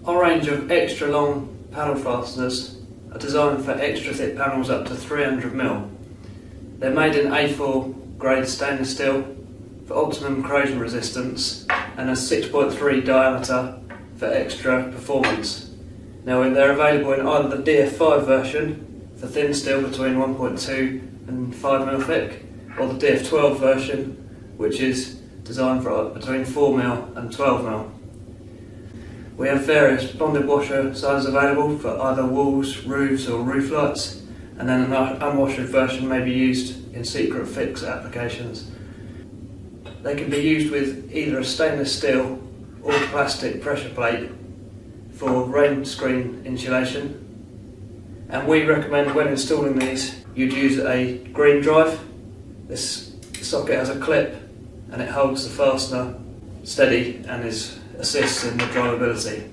Our range of extra long panel fasteners are designed for extra thick panels up to 300mm. They're made in A4 grade stainless steel for optimum corrosion resistance and a 6.3 diameter for extra performance. Now they're available in either the DF5 version for thin steel between 1.2 and 5mm thick, or the DF12 version, which is designed for between 4mm and 12mm. We have various bonded washer sizes available for either walls, roofs or roof lights, and then an unwashed version may be used in secret fix applications. They can be used with either a stainless steel or plastic pressure plate for rain screen insulation, and we recommend when installing these you'd use a green drive. This socket has a clip and it holds the fastener steady and assists in the drivability.